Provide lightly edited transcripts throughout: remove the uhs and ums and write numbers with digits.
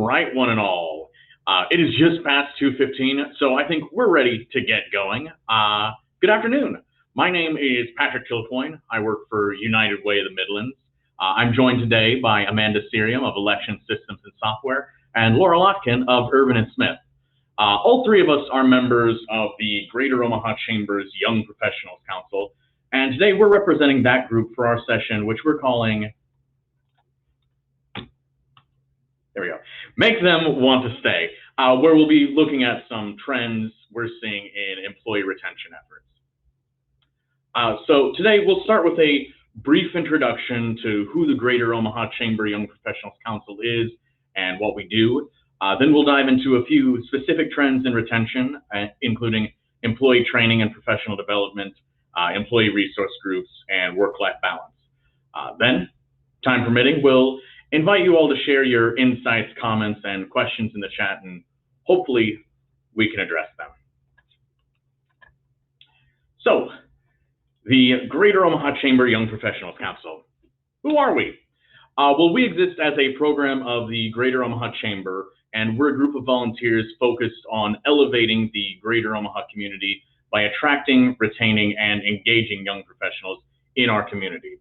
right, one and all. It is just past 2:15, so I think we're ready to get going. Good afternoon. My name is Patrick Kilcoyne. I work for United Way of the Midlands. I'm joined today by Amanda Sirian of Election Systems and Software and Laurel Oetken of Urban and Smith. All three of us are members of the Greater Omaha Chamber's Young Professionals Council, and today we're representing that group for our session, which we're calling, there we go, Make Them Want to Stay, where we'll be looking at some trends we're seeing in employee retention efforts. So today we'll start with a brief introduction to who the Greater Omaha Chamber Young Professionals Council is and what we do. Then we'll dive into a few specific trends in retention, including employee training and professional development, employee resource groups, and work-life balance. Then, time permitting, we'll invite you all to share your insights, comments, and questions in the chat, and hopefully we can address them. So, the Greater Omaha Chamber Young Professionals Council. Who are we? Well, we exist as a program of the Greater Omaha Chamber, and we're a group of volunteers focused on elevating the Greater Omaha community by attracting, retaining, and engaging young professionals in our community.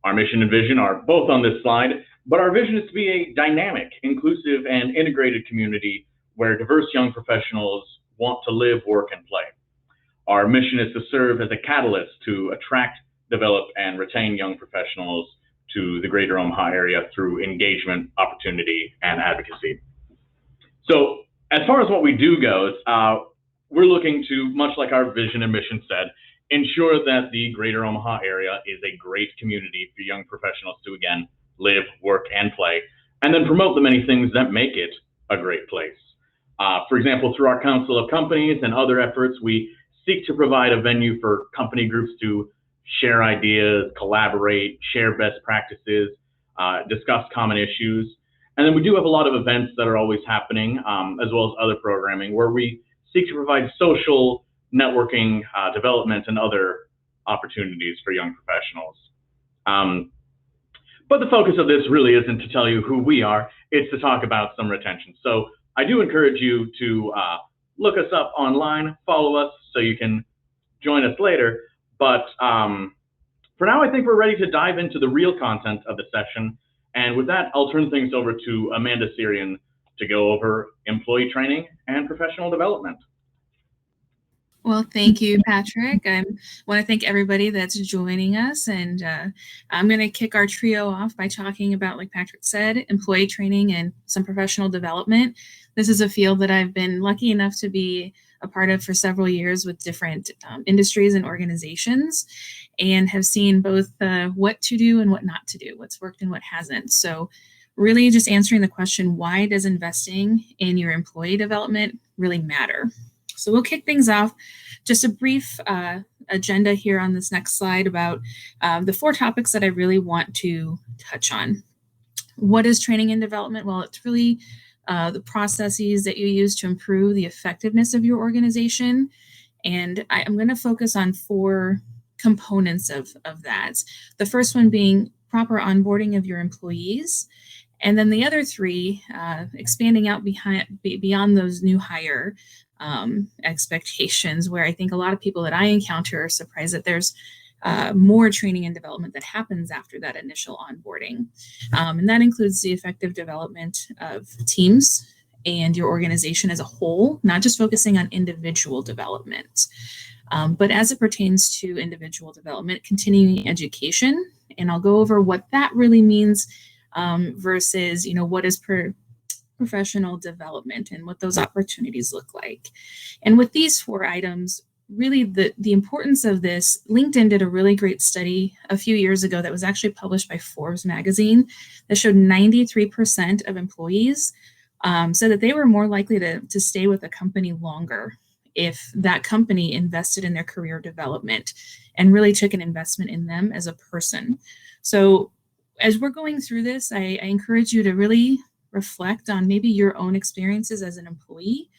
Our mission and vision are both on this slide, but our vision is to be a dynamic, inclusive, and integrated community where diverse young professionals want to live, work, and play. Our mission is to serve as a catalyst to attract, develop, and retain young professionals to the Greater Omaha area through engagement, opportunity, and advocacy. So as far as what we do goes, we're looking to, much like our vision and mission said, ensure that the Greater Omaha area is a great community for young professionals to, again, live, work, and play, and then promote the many things that make it a great place. For example, through our Council of Companies and other efforts, we seek to provide a venue for company groups to share ideas, collaborate, share best practices, discuss common issues. And then we do have a lot of events that are always happening, as well as other programming, where we seek to provide social, networking, development, and other opportunities for young professionals. But the focus of this really isn't to tell you who we are, it's to talk about some retention. So I do encourage you to look us up online, follow us so you can join us later. But for now, I think we're ready to dive into the real content of the session. And with that, I'll turn things over to Amanda Sirian to go over employee training and professional development. Well, thank you, Patrick. I want to thank everybody that's joining us. And I'm going to kick our trio off by talking about, like Patrick said, employee training and some professional development. This is a field that I've been lucky enough to be a part of for several years with different industries and organizations, and have seen both what to do and what not to do, what's worked and what hasn't. So really just answering the question, why does investing in your employee development really matter? So we'll kick things off. Just a brief agenda here on this next slide about the 4 topics that I really want to touch on. What is training and development? Well, it's really the processes that you use to improve the effectiveness of your organization. And I'm going to focus on 4 components of that. The first one being proper onboarding of your employees. And then the other 3, expanding out beyond those new hire expectations, where I think a lot of people that I encounter are surprised that there's more training and development that happens after that initial onboarding. And that includes the effective development of teams and your organization as a whole, not just focusing on individual development, but as it pertains to individual development, continuing education. And I'll go over what that really means versus, what is professional development and what those opportunities look like. And with these 4 items, really the importance of this, LinkedIn did a really great study a few years ago that was actually published by Forbes magazine that showed 93% of employees said that they were more likely to stay with a company longer if that company invested in their career development and really took an investment in them as a person. So as we're going through this, I encourage you to really reflect on maybe your own experiences as an employee.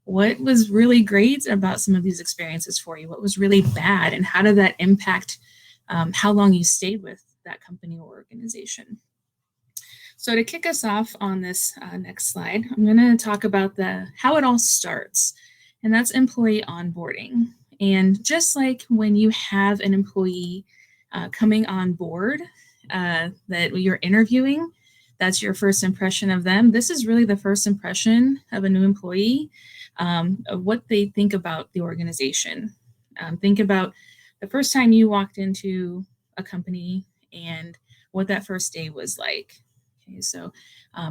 What was really great about some of these experiences for you? What was really bad? And how did that impact how long you stayed with that company or organization? So to kick us off on this next slide, I'm going to talk about how it all starts, and that's employee onboarding. And just like when you have an employee coming on board that you're interviewing, that's your first impression of them. This is really the first impression of a new employee, of what they think about the organization. Think about the first time you walked into a company and what that first day was like. Okay, so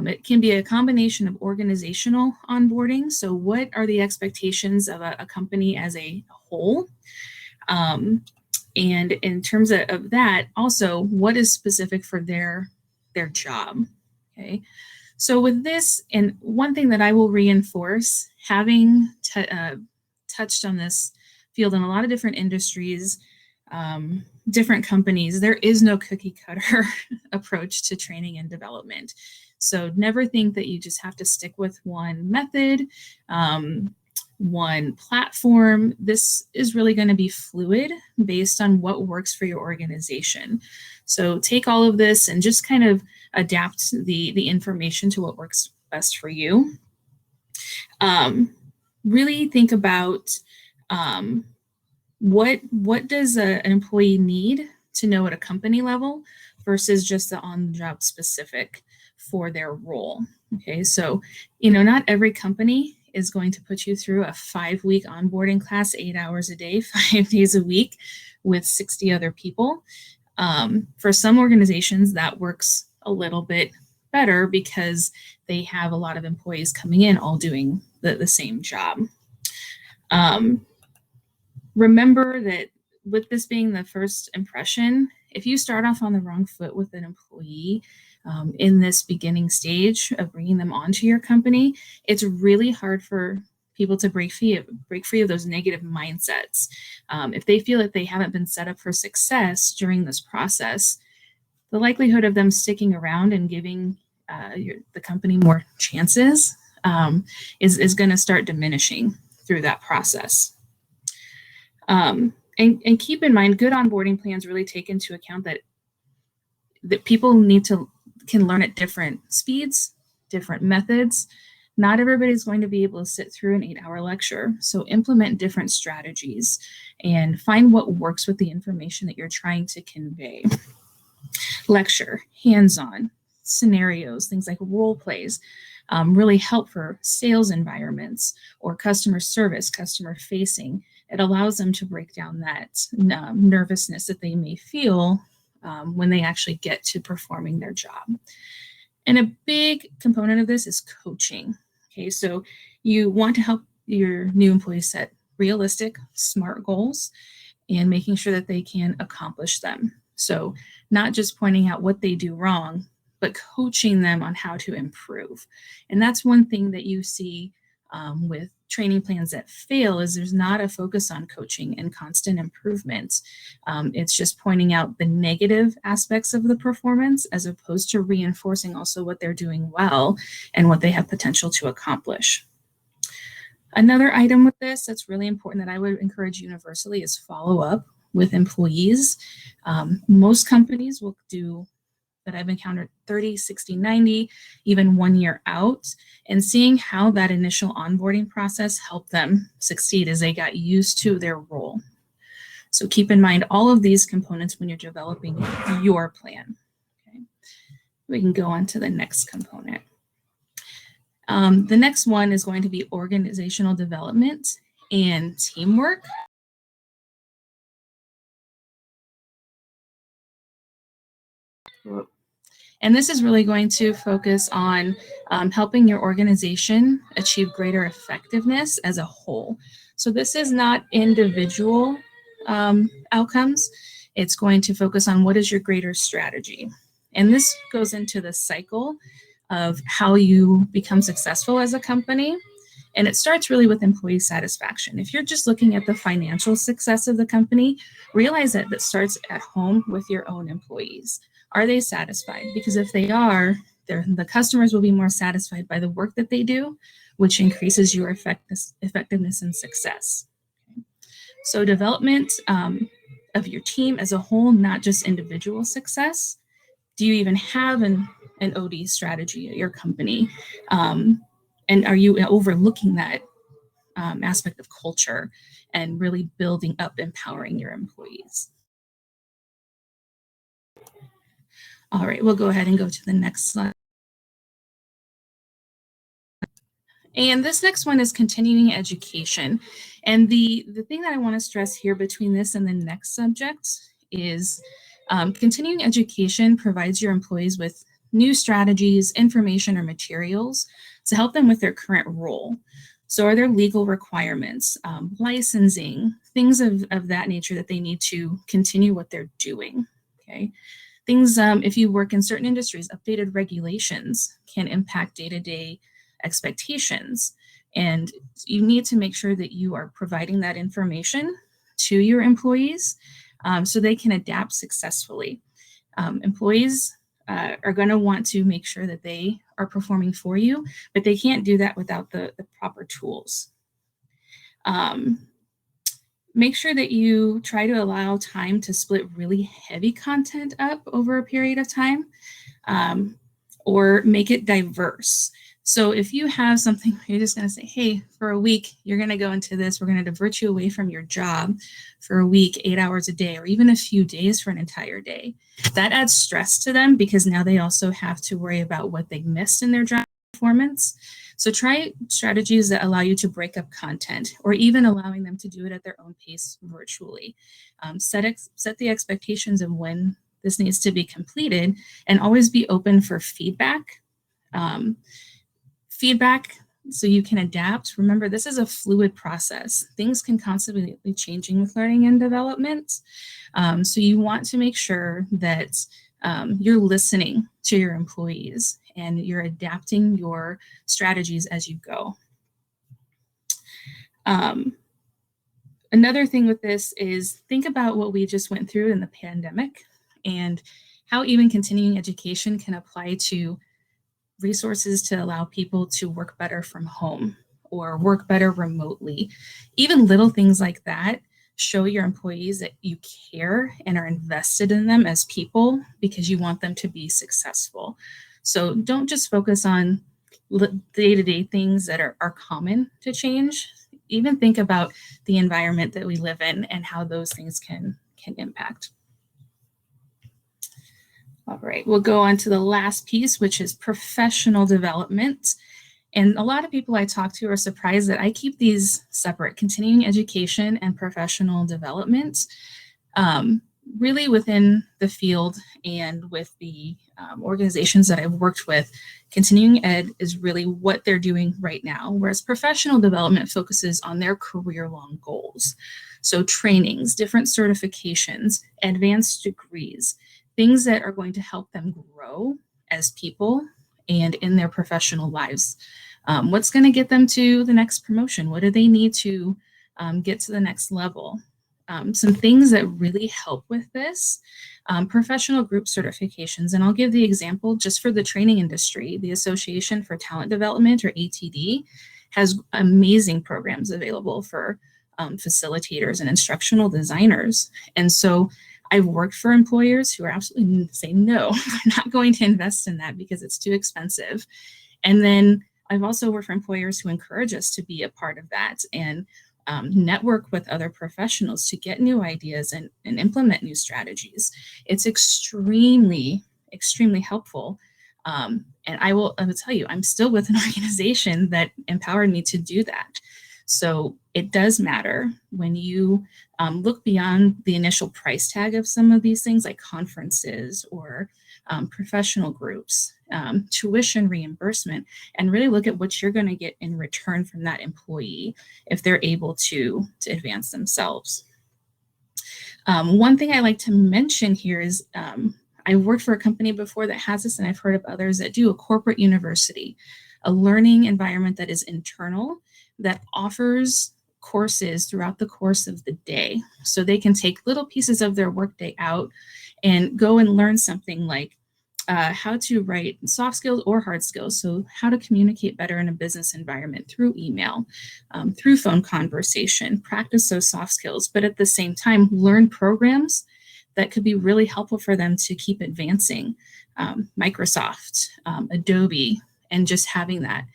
it can be a combination of organizational onboarding. So what are the expectations of a company as a whole? And in terms of that, also, what is specific for their job? Okay, so with this, and one thing that I will reinforce, having touched on this field in a lot of different industries, different companies, there is no cookie cutter approach to training and development. So never think that you just have to stick with one method, one platform. This is really going to be fluid based on what works for your organization. So take all of this and just kind of adapt the information to what works best for you. Really think about what does an employee need to know at a company level versus just the on-the-job specific for their role. Okay, so not every company is going to put you through a 5-week onboarding class, 8 hours a day, 5 days a week with 60 other people. For some organizations, that works a little bit better because they have a lot of employees coming in all doing the same job. Remember that with this being the first impression, if you start off on the wrong foot with an employee in this beginning stage of bringing them onto your company, it's really hard for people to break free of those negative mindsets. If they feel that they haven't been set up for success during this process, the likelihood of them sticking around and giving the company more chances is going to start diminishing through that process. And keep in mind, good onboarding plans really take into account that people can learn at different speeds, different methods. Not everybody's going to be able to sit through an 8-hour lecture. So implement different strategies and find what works with the information that you're trying to convey. Lecture, hands-on, scenarios, things like role plays, really help for sales environments or customer service, customer facing. It allows them to break down that nervousness that they may feel when they actually get to performing their job. And a big component of this is coaching. Okay, so you want to help your new employees set realistic, smart goals and making sure that they can accomplish them. So not just pointing out what they do wrong, but coaching them on how to improve. And that's one thing that you see with training plans that fail is there's not a focus on coaching and constant improvement. It's just pointing out the negative aspects of the performance as opposed to reinforcing also what they're doing well and what they have potential to accomplish. Another item with this that's really important that I would encourage universally is follow up with employees. Most companies will do that I've encountered 30, 60, 90, even 1 year out, and seeing how that initial onboarding process helped them succeed as they got used to their role. So keep in mind all of these components when you're developing your plan. Okay. We can go on to the next component. The next one is going to be organizational development and teamwork. And this is really going to focus on helping your organization achieve greater effectiveness as a whole. So this is not individual outcomes. It's going to focus on what is your greater strategy. And this goes into the cycle of how you become successful as a company. And it starts really with employee satisfaction. If you're just looking at the financial success of the company, realize that that starts at home with your own employees. Are they satisfied? Because if they are, the customers will be more satisfied by the work that they do, which increases your effectiveness and success. Okay. So development of your team as a whole, not just individual success. Do you even have an OD strategy at your company? And are you overlooking that aspect of culture and really building up, empowering your employees? All right, we'll go ahead and go to the next slide. And this next one is continuing education. And the thing that I want to stress here between this and the next subject is continuing education provides your employees with new strategies, information, or materials to help them with their current role. So are there legal requirements, licensing, things of that nature that they need to continue what they're doing, okay? Things, if you work in certain industries, updated regulations can impact day-to-day expectations. And you need to make sure that you are providing that information to your employees so they can adapt successfully. Employees are going to want to make sure that they are performing for you, but they can't do that without the proper tools. Make sure that you try to allow time to split really heavy content up over a period of time, or make it diverse. So if you have something where you're just going to say, hey, for a week, you're going to go into this, we're going to divert you away from your job for a week, 8 hours a day, or even a few days for an entire day. That adds stress to them because now they also have to worry about what they missed in their job performance. So try strategies that allow you to break up content, or even allowing them to do it at their own pace virtually. Set the expectations of when this needs to be completed, and always be open for feedback. So you can adapt. Remember, this is a fluid process. Things can constantly be changing with learning and development. So you want to make sure that you're listening to your employees and you're adapting your strategies as you go. Another thing with this is think about what we just went through in the pandemic and how even continuing education can apply to resources to allow people to work better from home or work better remotely. Even little things like that show your employees that you care and are invested in them as people because you want them to be successful. So don't just focus on day-to-day things that are common to change. Even think about the environment that we live in and how those things can impact. All right, we'll go on to the last piece, which is professional development. And a lot of people I talk to are surprised that I keep these separate, continuing education and professional development, really within the field and with the organizations that I've worked with. Continuing ed is really what they're doing right now, whereas professional development focuses on their career-long goals. So trainings, different certifications, advanced degrees, things that are going to help them grow as people and in their professional lives. What's going to get them to the next promotion? What do they need to get to the next level? Some things that really help with this, professional group certifications. And I'll give the example just for the training industry. The Association for Talent Development, or ATD, has amazing programs available for facilitators and instructional designers. And so I've worked for employers who are absolutely saying, no, I'm not going to invest in that because it's too expensive. And then I've also worked for employers who encourage us to be a part of that and network with other professionals to get new ideas and implement new strategies. It's extremely, extremely helpful. And I will tell you, I'm still with an organization that empowered me to do that. So it does matter when you look beyond the initial price tag of some of these things like conferences or professional groups, tuition reimbursement, and really look at what you're going to get in return from that employee if they're able to advance themselves. One thing I like to mention here is I worked for a company before that has this, and I've heard of others that do a corporate university, a learning environment that is internal, that offers courses throughout the course of the day. So they can take little pieces of their workday out and go and learn something like how to write soft skills or hard skills. So how to communicate better in a business environment through email, through phone conversation, practice those soft skills, but at the same time, learn programs that could be really helpful for them to keep advancing. Microsoft, Adobe, and just having that.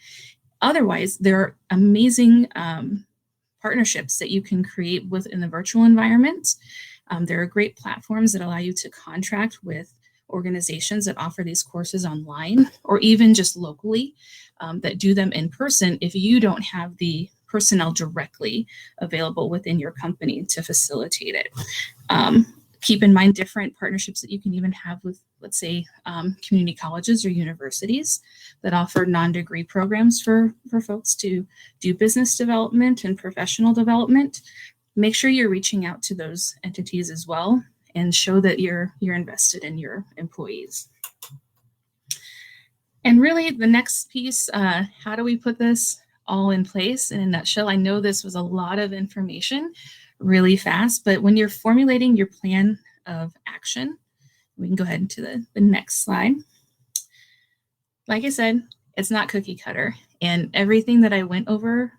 Otherwise, there are amazing partnerships that you can create within the virtual environment. There are great platforms that allow you to contract with organizations that offer these courses online, or even just locally that do them in person if you don't have the personnel directly available within your company to facilitate it. Keep in mind different partnerships that you can even have with, let's say, community colleges or universities that offer non-degree programs for folks to do business development and professional development. Make sure you're reaching out to those entities as well and show that you're invested in your employees. And really the next piece, how do we put this all in place in a nutshell? I know this was a lot of information really fast, but when you're formulating your plan of action, we can go ahead into the next slide. Like I said, it's not cookie cutter, and everything that I went over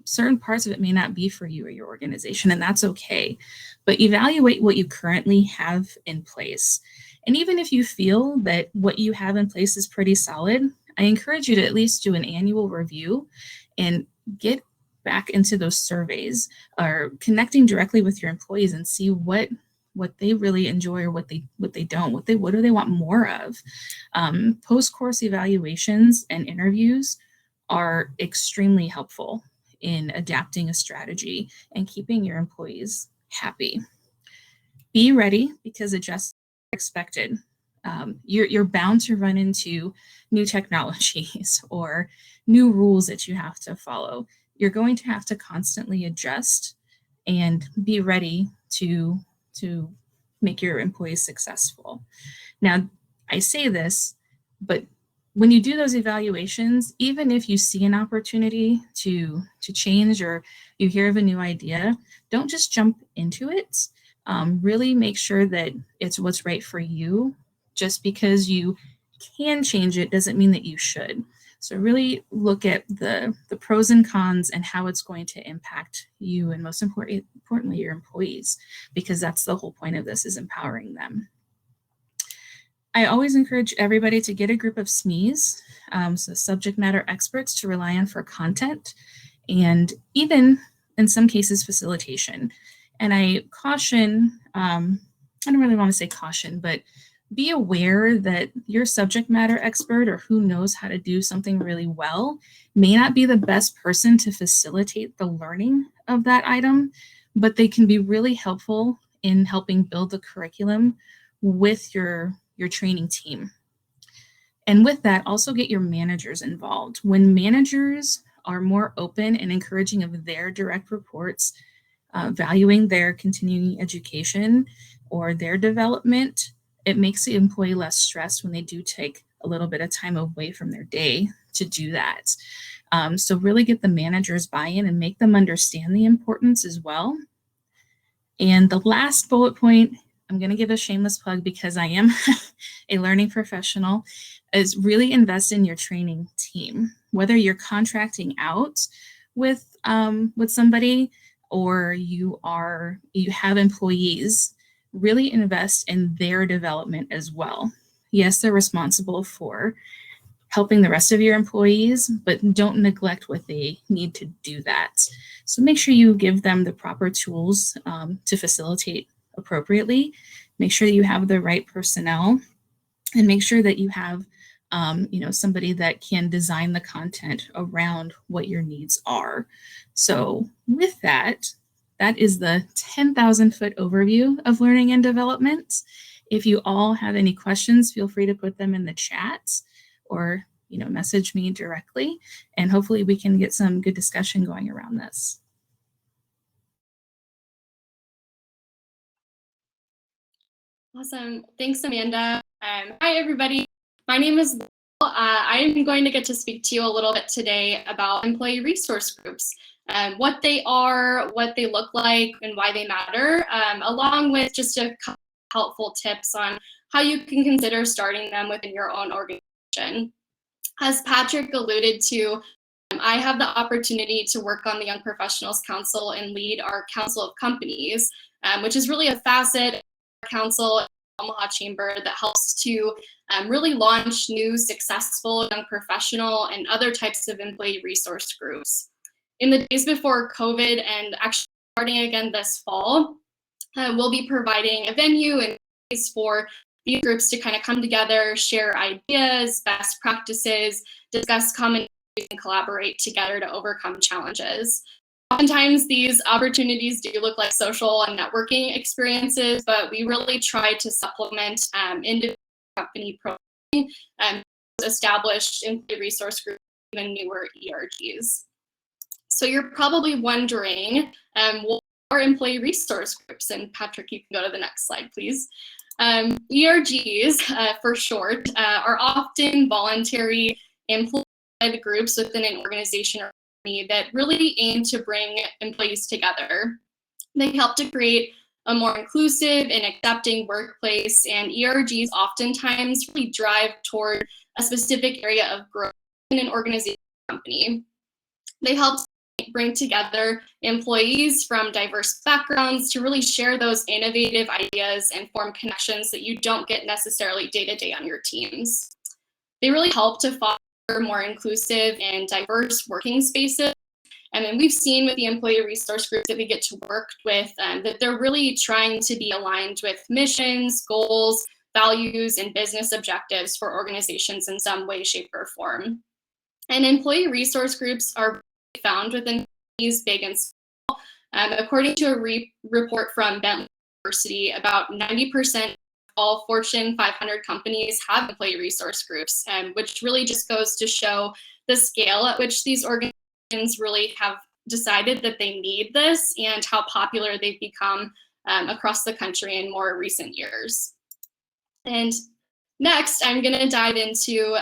certain parts of it may not be for you or your organization, and that's okay. But evaluate what you currently have in place. And even if you feel that what you have in place is pretty solid, I encourage you to at least do an annual review and get back into those surveys or connecting directly with your employees and see what they really enjoy or what they don't, what do they want more of. Post-course evaluations and interviews are extremely helpful in adapting a strategy and keeping your employees happy. Be ready, because adjustments are expected. You're bound to run into new technologies or new rules that you have to follow. You're going to have to constantly adjust and be ready to make your employees successful. Now, I say this, but when you do those evaluations, even if you see an opportunity to change or you hear of a new idea, don't just jump into it. Really make sure that it's what's right for you. Just because you can change it doesn't mean that you should. So really look at the pros and cons and how it's going to impact you, and most importantly, your employees, because that's the whole point of this, is empowering them. I always encourage everybody to get a group of SMEs, so subject matter experts, to rely on for content, and even in some cases facilitation. And I caution, I don't really want to say caution, but be aware that your subject matter expert, or who knows how to do something really well, may not be the best person to facilitate the learning of that item, but they can be really helpful in helping build the curriculum with your training team. And with that, also get your managers involved. When managers are more open and encouraging of their direct reports, valuing their continuing education or their development, it makes the employee less stressed when they do take a little bit of time away from their day to do that. So really get the managers buy-in and make them understand the importance as well. And the last bullet point, I'm going to give a shameless plug because I am a learning professional, is really invest in your training team. Whether you're contracting out with somebody or you have employees, really invest in their development as well. Yes, they're responsible for helping the rest of your employees, but don't neglect what they need to do that. So make sure you give them the proper tools to facilitate appropriately. Make sure that you have the right personnel, and make sure that you have somebody that can design the content around what your needs are. So with that is the 10,000-foot overview of learning and development. If you all have any questions, feel free to put them in the chat or message me directly, and hopefully we can get some good discussion going around this. Awesome. Thanks, Amanda. Hi, everybody. My name is Laurel. I am going to get to speak to you a little bit today about employee resource groups, what they are, what they look like, and why they matter, along with just a couple helpful tips on how you can consider starting them within your own organization. As Patrick alluded to, I have the opportunity to work on the Young Professionals Council and lead our Council of Companies, which is really a facet Council, Omaha Chamber, that helps to really launch new successful young professional and other types of employee resource groups. In the days before COVID and actually starting again this fall, we'll be providing a venue and place for these groups to kind of come together, share ideas, best practices, discuss common issues, and collaborate together to overcome challenges. Oftentimes, these opportunities do look like social and networking experiences, but we really try to supplement individual company programming and established employee resource groups, even newer ERGs. So you're probably wondering, what are employee resource groups? And Patrick, you can go to the next slide, please. ERGs, for short, are often voluntary employee groups within an organization or company that really aim to bring employees together. They help to create a more inclusive and accepting workplace, and ERGs oftentimes really drive toward a specific area of growth in an organization or company. They help bring together employees from diverse backgrounds to really share those innovative ideas and form connections that you don't get necessarily day-to-day on your teams. They really help to foster more inclusive and diverse working spaces. And then we've seen with the employee resource groups that we get to work with that they're really trying to be aligned with missions, goals, values, and business objectives for organizations in some way, shape, or form. And employee resource groups are found within companies big and small. According to a report from Bentley University, about 90% of all Fortune 500 companies have employee resource groups, which really just goes to show the scale at which these organizations really have decided that they need this and how popular they've become across the country in more recent years. And next, I'm going to dive into,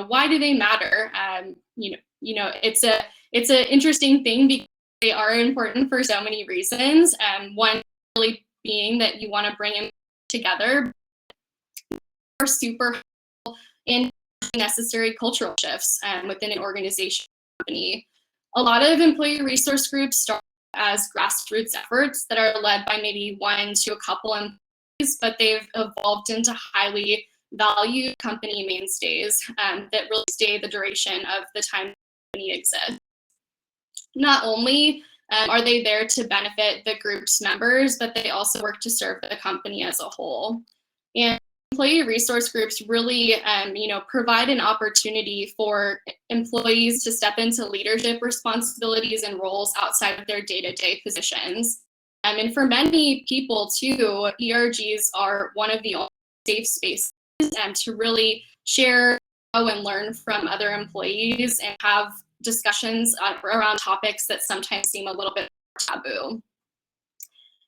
why do they matter? It's an interesting thing because they are important for so many reasons. One really being that you want to bring them together are super helpful in necessary cultural shifts within an organization or company. A lot of employee resource groups start as grassroots efforts that are led by maybe one to a couple employees, but they've evolved into highly valued company mainstays that really stay the duration of the time the company exists. Not only are they there to benefit the group's members, but they also work to serve the company as a whole. And employee resource groups really, provide an opportunity for employees to step into leadership responsibilities and roles outside of their day-to-day positions. And for many people too, ERGs are one of the only safe spaces to really share, grow, and learn from other employees and have discussions around topics that sometimes seem a little bit taboo.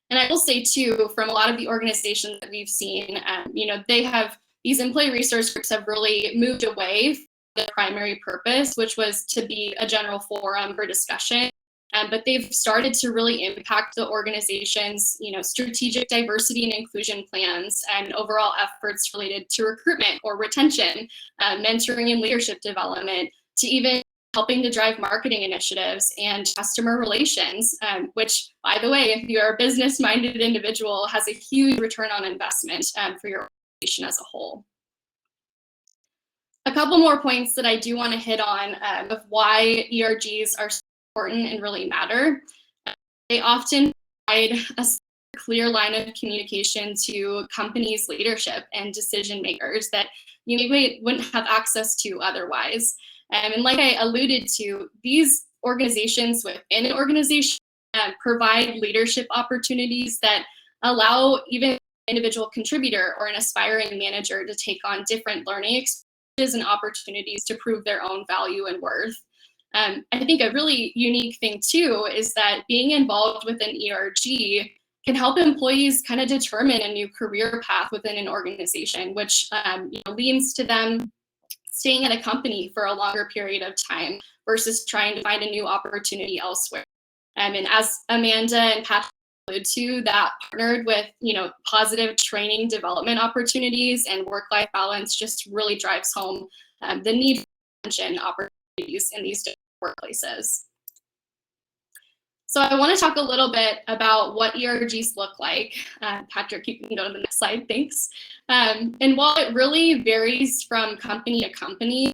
And I will say too, from a lot of the organizations that we've seen, these employee resource groups have really moved away from the primary purpose, which was to be a general forum for discussion. But they've started to really impact the organization's, strategic diversity and inclusion plans and overall efforts related to recruitment or retention, mentoring and leadership development, to even helping to drive marketing initiatives and customer relations, which, by the way, if you're a business-minded individual, has a huge return on investment for your organization as a whole. A couple more points that I do want to hit on of why ERGs are so important and really matter. They often provide a clear line of communication to companies' leadership and decision makers that you maybe wouldn't have access to otherwise. And like I alluded to, these organizations within an organization provide leadership opportunities that allow even an individual contributor or an aspiring manager to take on different learning experiences and opportunities to prove their own value and worth. I think a really unique thing too is that being involved with an ERG can help employees kind of determine a new career path within an organization, which leads to them staying at a company for a longer period of time versus trying to find a new opportunity elsewhere. And as Amanda and Patrick alluded to, that partnered with positive training development opportunities and work-life balance just really drives home the need for retention opportunities in these different workplaces. So I want to talk a little bit about what ERGs look like. Patrick, you can go to the next slide, thanks. And while it really varies from company to company,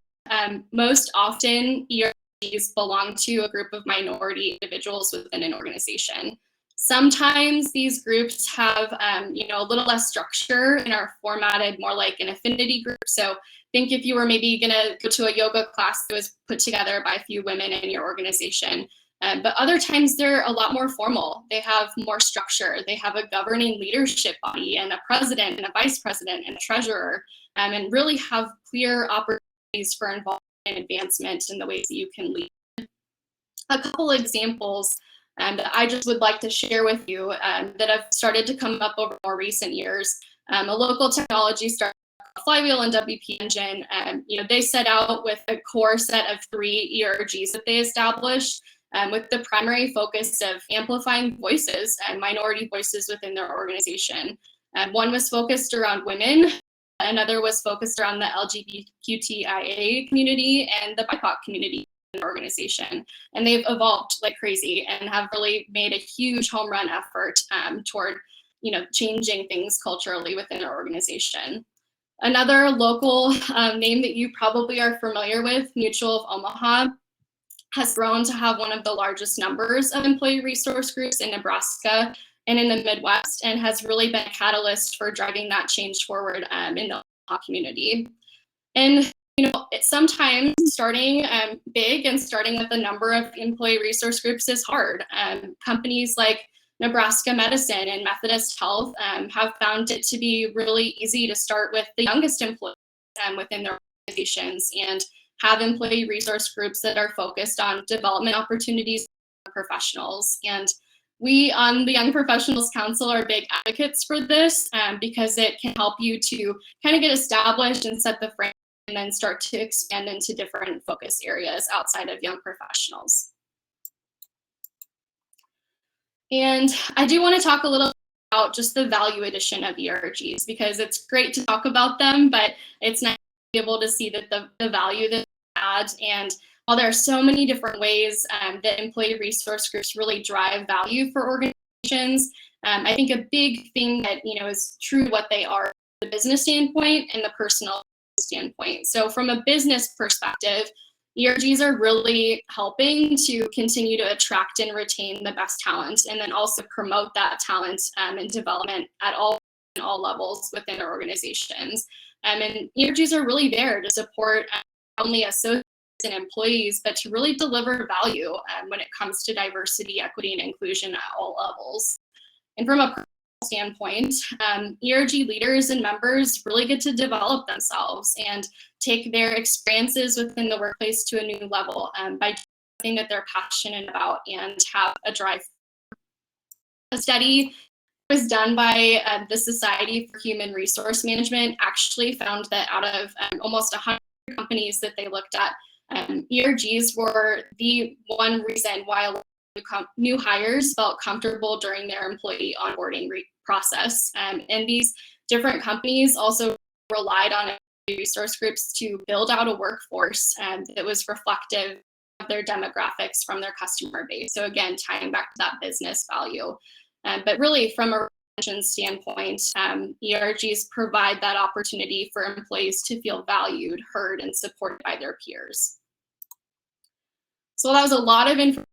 most often ERGs belong to a group of minority individuals within an organization. Sometimes these groups have a little less structure and are formatted more like an affinity group. So think if you were maybe going to go to a yoga class that was put together by a few women in your organization. But other times they're a lot more formal. They have more structure. They have a governing leadership body and a president and a vice president and a treasurer, and really have clear opportunities for involvement and advancement in the ways that you can lead. A couple examples that I just would like to share with you that have started to come up over more recent years. A local technology startup, Flywheel and WP Engine, they set out with a core set of 3 ERGs that they established, with the primary focus of amplifying voices and minority voices within their organization. One was focused around women, another was focused around the LGBTQIA community and the BIPOC community in the organization. And they've evolved like crazy and have really made a huge home run effort toward changing things culturally within their organization. Another local name that you probably are familiar with, Mutual of Omaha, has grown to have one of the largest numbers of employee resource groups in Nebraska and in the Midwest, and has really been a catalyst for driving that change forward in the Omaha community. And sometimes starting big and starting with a number of employee resource groups is hard. Companies like Nebraska Medicine and Methodist Health have found it to be really easy to start with the youngest employees within their organizations and have employee resource groups that are focused on development opportunities for professionals. And we on the Young Professionals Council are big advocates for this because it can help you to kind of get established and set the frame and then start to expand into different focus areas outside of young professionals. And I do want to talk a little about just the value addition of ERGs, because it's great to talk about them, but it's nice to be able to see that the value that they add. And while there are so many different ways that employee resource groups really drive value for organizations, I think a big thing that is true to what they are, the business standpoint and the personal standpoint. So from a business perspective, ERGs are really helping to continue to attract and retain the best talent, and then also promote that talent and development at all levels within our organizations. And ERGs are really there to support not only associates and employees, but to really deliver value when it comes to diversity, equity, and inclusion at all levels. And from a personal standpoint, ERG leaders and members really get to develop themselves and take their experiences within the workplace to a new level by doing something that they're passionate about and have a drive. A study was done by the Society for Human Resource Management actually found that out of almost 100 companies that they looked at, ERGs were the one reason why new hires felt comfortable during their employee onboarding process. And these different companies also relied on resource groups to build out a workforce that was reflective of their demographics from their customer base. So again, tying back to that business value. But really from a retention standpoint, ERGs provide that opportunity for employees to feel valued, heard, and supported by their peers. So that was a lot of information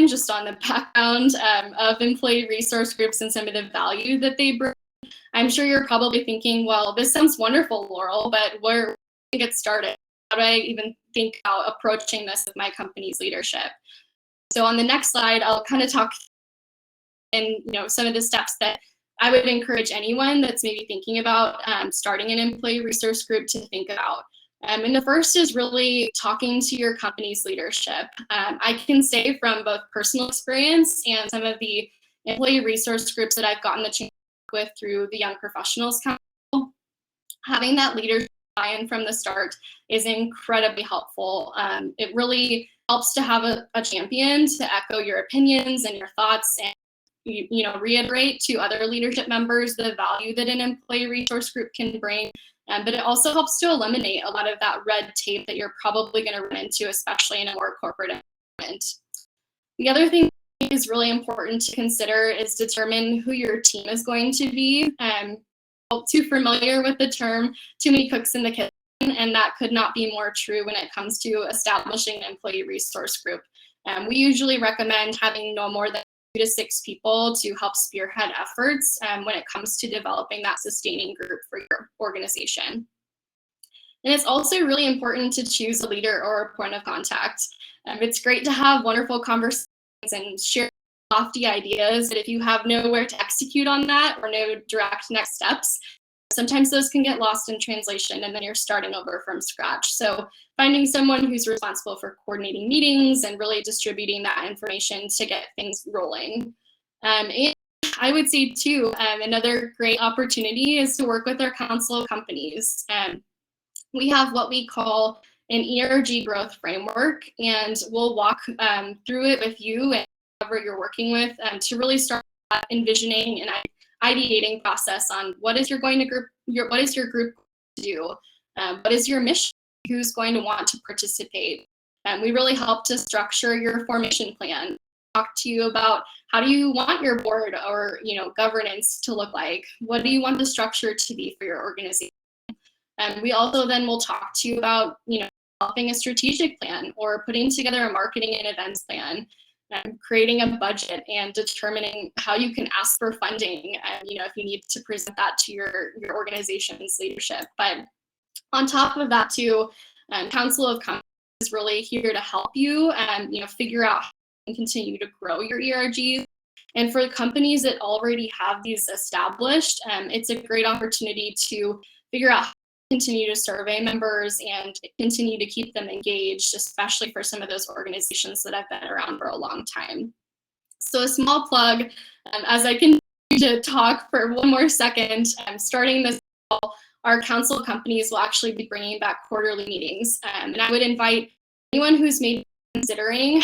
just on the background of employee resource groups and some of the value that they bring. I'm sure you're probably thinking, well, this sounds wonderful, Laurel, but where do I get started? How do I even think about approaching this with my company's leadership? So on the next slide, I'll kind of talk and some of the steps that I would encourage anyone that's maybe thinking about starting an employee resource group to think about. And the first is really talking to your company's leadership. I can say from both personal experience and some of the employee resource groups that I've gotten the chance to work with through the Young Professionals Council, having that leadership buy-in from the start is incredibly helpful. It really helps to have a champion to echo your opinions and your thoughts and reiterate to other leadership members the value that an employee resource group can bring. But it also helps to eliminate a lot of that red tape that you're probably going to run into, especially in a more corporate environment. The other thing think is really important to consider is determine who your team is going to be. Too familiar with the term, too many cooks in the kitchen, and that could not be more true when it comes to establishing an employee resource group. We usually recommend having no more than 2 to 6 people to help spearhead efforts when it comes to developing that sustaining group for your organization. And it's also really important to choose a leader or a point of contact. It's great to have wonderful conversations and share lofty ideas, but if you have nowhere to execute on that or no direct next steps, sometimes those can get lost in translation and then you're starting over from scratch. So finding someone who's responsible for coordinating meetings and really distributing that information to get things rolling. And I would say too, another great opportunity is to work with our council of companies. We have what we call an ERG growth framework, and we'll walk through it with you and whoever you're working with to really start envisioning and ideating process on what is your group to do, what is your mission, who's going to want to participate. We really help to structure your formation plan, talk to you about how do you want your board or governance to look like, what do you want the structure to be for your organization. We also then will talk to you about developing a strategic plan or putting together a marketing and events plan, creating a budget and determining how you can ask for funding, and if you need to present that to your organization's leadership. But on top of that too, Council of Companies is really here to help you figure out how you can continue to grow your ERGs. And for the companies that already have these established, it's a great opportunity to figure out how to continue to survey members and continue to keep them engaged, especially for some of those organizations that have been around for a long time. So a small plug, as I continue to talk for one more second, starting this fall, our council companies will actually be bringing back quarterly meetings. And I would invite anyone who's maybe considering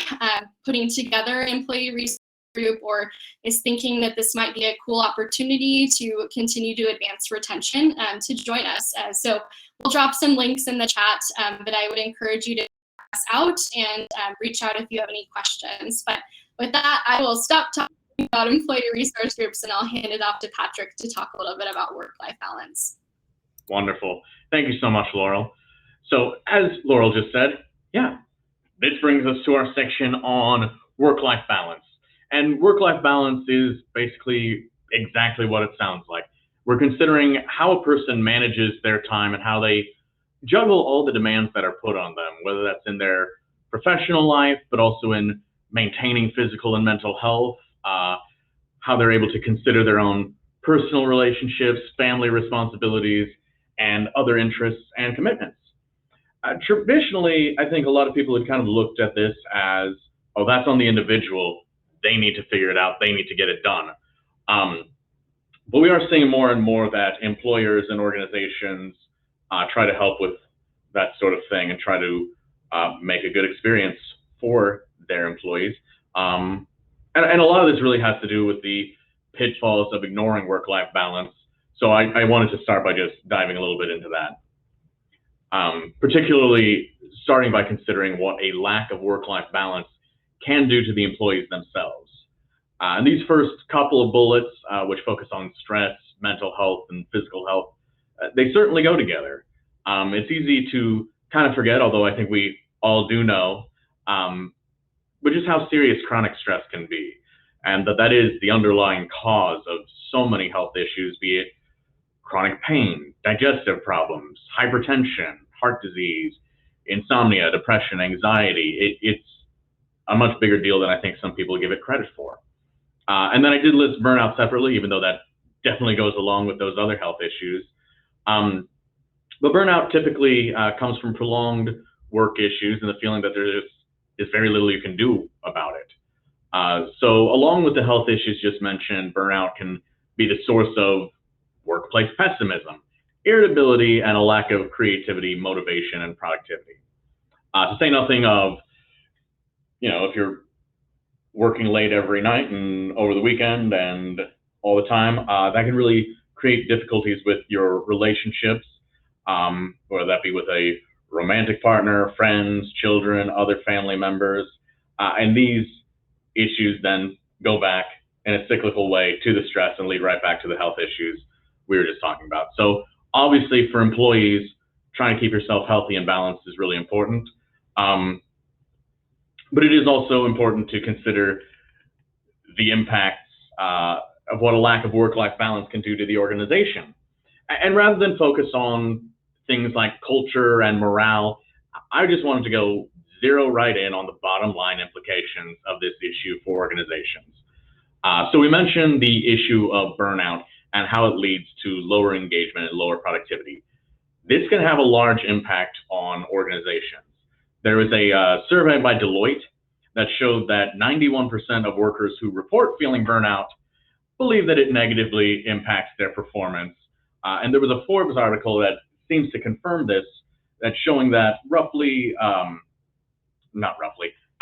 putting together an employee resource group or is thinking that this might be a cool opportunity to continue to advance retention to join us. So we'll drop some links in the chat, but I would encourage you to check us out and reach out if you have any questions. But with that, I will stop talking about employee resource groups and I'll hand it off to Patrick to talk a little bit about work-life balance. Wonderful. Thank you so much, Laurel. So as Laurel just said, this brings us to our section on work-life balance. And work-life balance is basically exactly what it sounds like. We're considering how a person manages their time and how they juggle all the demands that are put on them, whether that's in their professional life, but also in maintaining physical and mental health, how they're able to consider their own personal relationships, family responsibilities, and other interests and commitments. Traditionally, I think a lot of people have kind of looked at this as, oh, that's on the individual. They need to figure it out. They need to get it done. But we are seeing more and more that employers and organizations try to help with that sort of thing and try to make a good experience for their employees. And a lot of this really has to do with the pitfalls of ignoring work-life balance. So I wanted to start by just diving a little bit into that. Particularly starting by considering what a lack of work-life balance can do to the employees themselves. And these first couple of bullets, which focus on stress, mental health, and physical health, they certainly go together. It's easy to kind of forget, although I think we all do know, but just how serious chronic stress can be, and that is the underlying cause of so many health issues, be it chronic pain, digestive problems, hypertension, heart disease, insomnia, depression, anxiety. It's a much bigger deal than I think some people give it credit for. And then I did list burnout separately, even though that definitely goes along with those other health issues. But burnout typically comes from prolonged work issues and the feeling that there is very little you can do about it. So along with the health issues just mentioned, burnout can be the source of workplace pessimism, irritability, and a lack of creativity, motivation, and productivity. To say nothing of, if you're working late every night and over the weekend and all the time, that can really create difficulties with your relationships, whether that be with a romantic partner, friends, children, other family members. And these issues then go back in a cyclical way to the stress and lead right back to the health issues we were just talking about. So obviously for employees, trying to keep yourself healthy and balanced is really important. But it is also important to consider the impacts of what a lack of work-life balance can do to the organization. And rather than focus on things like culture and morale, I just wanted to go zero right in on the bottom line implications of this issue for organizations. So we mentioned the issue of burnout and how it leads to lower engagement and lower productivity. This can have a large impact on organizations. There was a survey by Deloitte that showed that 91% of workers who report feeling burnout believe that it negatively impacts their performance. And there was a Forbes article that seems to confirm this, that's showing that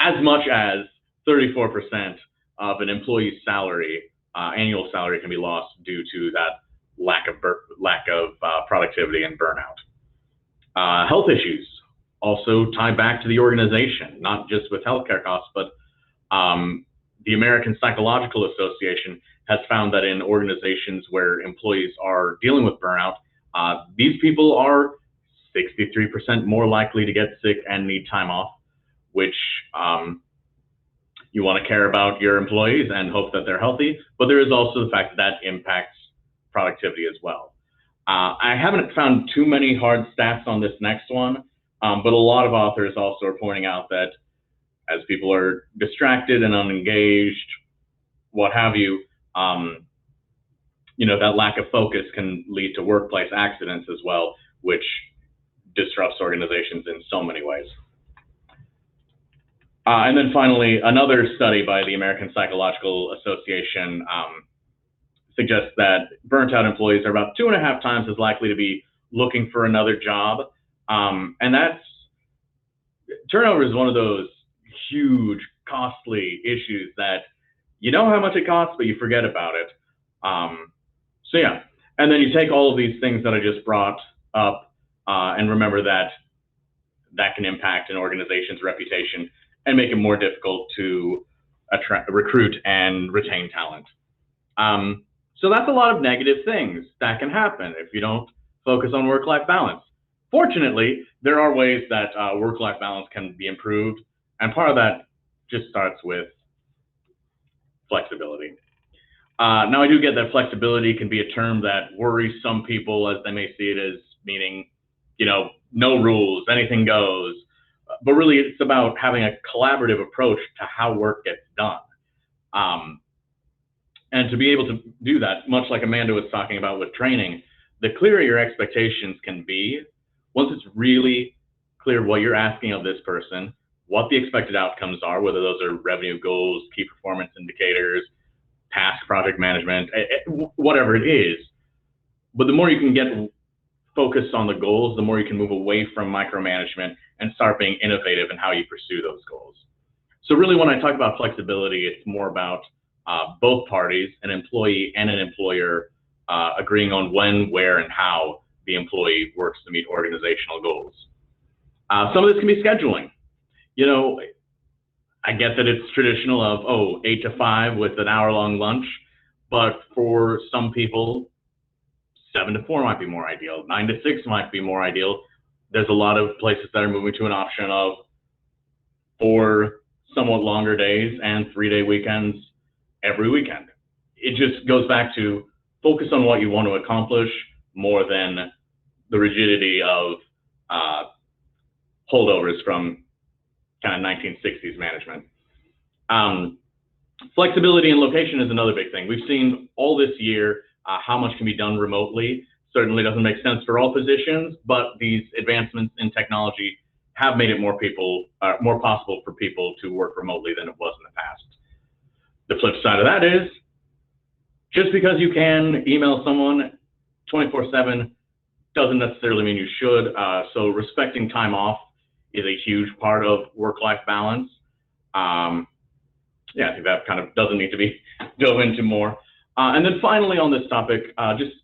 as much as 34% of an employee's salary, annual salary, can be lost due to that lack of productivity and burnout. Health issues also tie back to the organization, not just with healthcare costs, but the American Psychological Association has found that in organizations where employees are dealing with burnout, these people are 63% more likely to get sick and need time off, which you want to care about your employees and hope that they're healthy, but there is also the fact that that impacts productivity as well. I haven't found too many hard stats on this next one, but a lot of authors also are pointing out that as people are distracted and unengaged, what have you, that lack of focus can lead to workplace accidents as well, which disrupts organizations in so many ways. And then finally, another study by the American Psychological Association suggests that burnt-out employees are about 2.5 times as likely to be looking for another job. And turnover is one of those huge, costly issues that you know how much it costs, but you forget about it. So yeah, and then you take all of these things that I just brought up and remember that that can impact an organization's reputation and make it more difficult to recruit and retain talent. So that's a lot of negative things that can happen if you don't focus on work-life balance. Fortunately, there are ways that work-life balance can be improved, and part of that just starts with flexibility. Now, I do get that flexibility can be a term that worries some people, as they may see it as meaning, no rules, anything goes. But really, it's about having a collaborative approach to how work gets done. And to be able to do that, much like Amanda was talking about with training, the clearer your expectations can be, once it's really clear what you're asking of this person, what the expected outcomes are, whether those are revenue goals, key performance indicators, task project management, whatever it is. But the more you can get focused on the goals, the more you can move away from micromanagement and start being innovative in how you pursue those goals. So really, when I talk about flexibility, it's more about both parties, an employee and an employer, agreeing on when, where, and how the employee works to meet organizational goals. Some of this can be scheduling. I get that it's traditional of 8 to 5 with an hour-long lunch, but for some people, 7 to 4 might be more ideal. 9 to 6 might be more ideal. There's a lot of places that are moving to an option of 4 somewhat longer days and 3-day weekends every weekend. It just goes back to focus on what you want to accomplish more than the rigidity of holdovers from kind of 1960s management. Flexibility and location is another big thing. We've seen all this year how much can be done remotely. Certainly doesn't make sense for all positions, but these advancements in technology have made it more possible for people to work remotely than it was in the past. The flip side of that is, just because you can email someone 24/7 doesn't necessarily mean you should. So respecting time off is a huge part of work-life balance. I think that kind of doesn't need to be dove into more. And then finally on this topic, just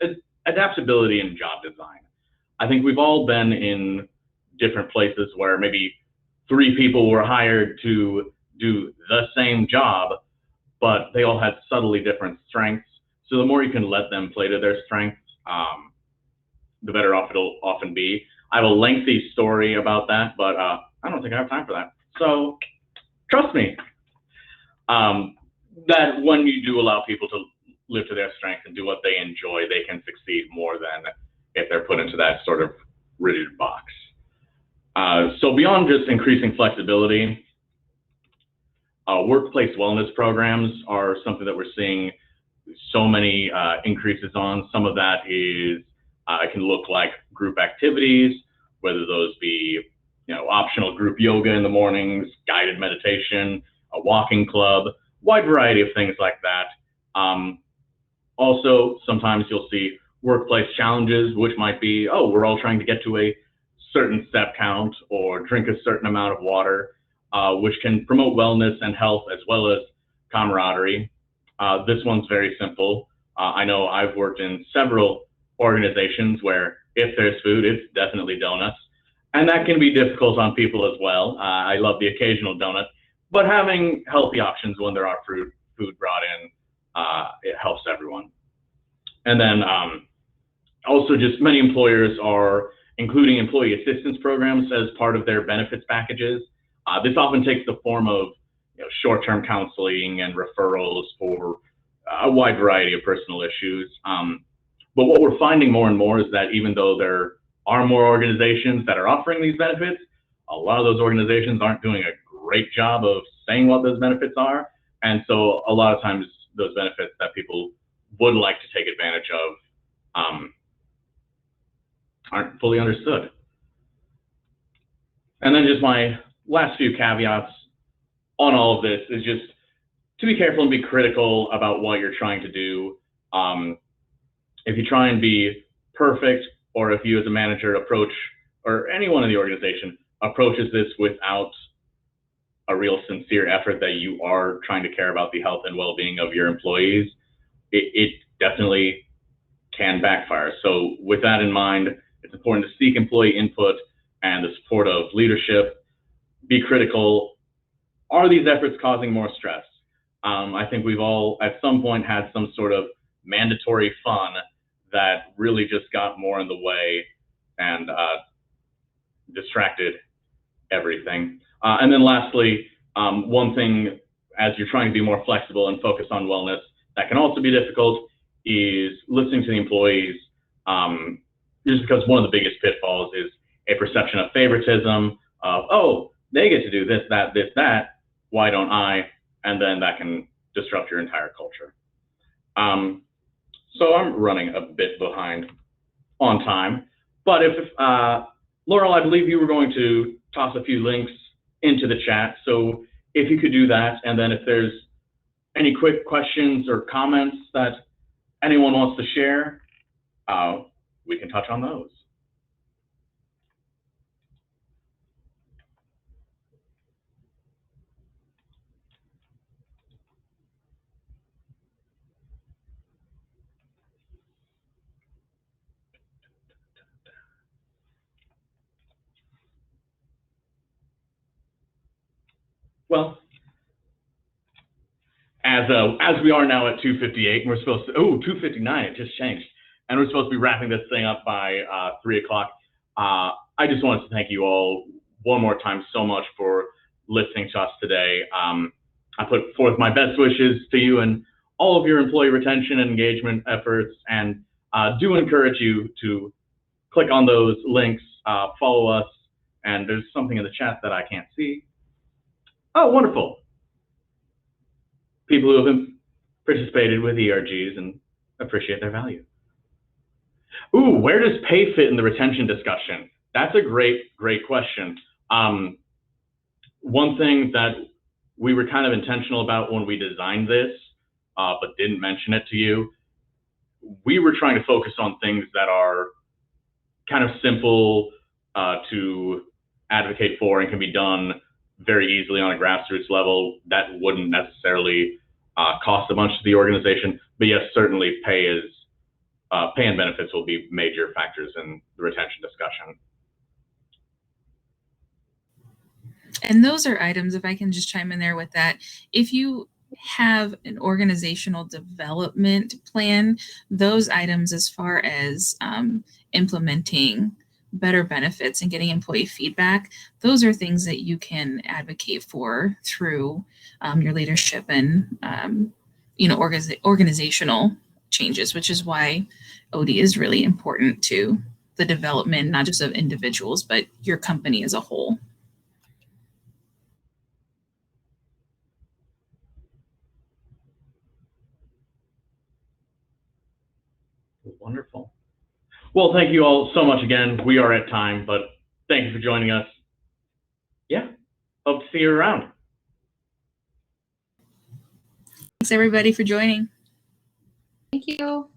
adaptability in job design. I think we've all been in different places where maybe 3 people were hired to do the same job, but they all had subtly different strengths. So the more you can let them play to their strengths, the better off it'll often be. I have a lengthy story about that, but I don't think I have time for that. So trust me, that when you do allow people to live to their strengths and do what they enjoy, they can succeed more than if they're put into that sort of rigid box. So beyond just increasing flexibility, workplace wellness programs are something that we're seeing so many increases on. Some of that is, it can look like group activities, whether those be, optional group yoga in the mornings, guided meditation, a walking club, wide variety of things like that. Also, sometimes you'll see workplace challenges, which might be, oh, we're all trying to get to a certain step count or drink a certain amount of water, which can promote wellness and health as well as camaraderie. This one's very simple. I know I've worked in several organizations where if there's food, it's definitely donuts. And that can be difficult on people as well. I love the occasional donut, but having healthy options when there are food brought in, it helps everyone. And then also just many employers are including employee assistance programs as part of their benefits packages. This often takes the form of short-term counseling and referrals for a wide variety of personal issues. But what we're finding more and more is that even though there are more organizations that are offering these benefits, a lot of those organizations aren't doing a great job of saying what those benefits are. And so a lot of times those benefits that people would like to take advantage of aren't fully understood. And then just my last few caveats on all of this is just to be careful and be critical about what you're trying to do. If you try and be perfect, or if you as a manager approach, or anyone in the organization approaches this without a real sincere effort that you are trying to care about the health and well-being of your employees, it definitely can backfire. So with that in mind, it's important to seek employee input and the support of leadership. Be critical. Are these efforts causing more stress? I think we've all at some point had some sort of mandatory fun that really just got more in the way and distracted everything. And then lastly, one thing as you're trying to be more flexible and focus on wellness that can also be difficult is listening to the employees, just because one of the biggest pitfalls is a perception of favoritism of, oh, they get to do this, that, why don't I? And then that can disrupt your entire culture. So I'm running a bit behind on time, but if Laurel, I believe you were going to toss a few links into the chat. So if you could do that, and then if there's any quick questions or comments that anyone wants to share, we can touch on those. Well, as we are now at 2:58, and we're supposed to, 2:59, it just changed, and we're supposed to be wrapping this thing up by 3 o'clock. I just wanted to thank you all one more time so much for listening to us today. I put forth my best wishes to you and all of your employee retention and engagement efforts, and do encourage you to click on those links, follow us, and there's something in the chat that I can't see. Oh, wonderful. People who have participated with ERGs and appreciate their value. Ooh, where does pay fit in the retention discussion? That's a great question. One thing that we were kind of intentional about when we designed this, but didn't mention it to you, we were trying to focus on things that are kind of simple to advocate for and can be done very easily on a grassroots level that wouldn't necessarily cost a bunch to the organization. But yes, certainly pay and benefits will be major factors in the retention discussion. And those are items, if I can just chime in there with that, if you have an organizational development plan, those items as far as implementing better benefits and getting employee feedback, those are things that you can advocate for through your leadership and organizational changes, which is why OD is really important to the development, not just of individuals, but your company as a whole. Wonderful. Well, thank you all so much again. We are at time, but thank you for joining us. Yeah, hope to see you around. Thanks everybody for joining. Thank you.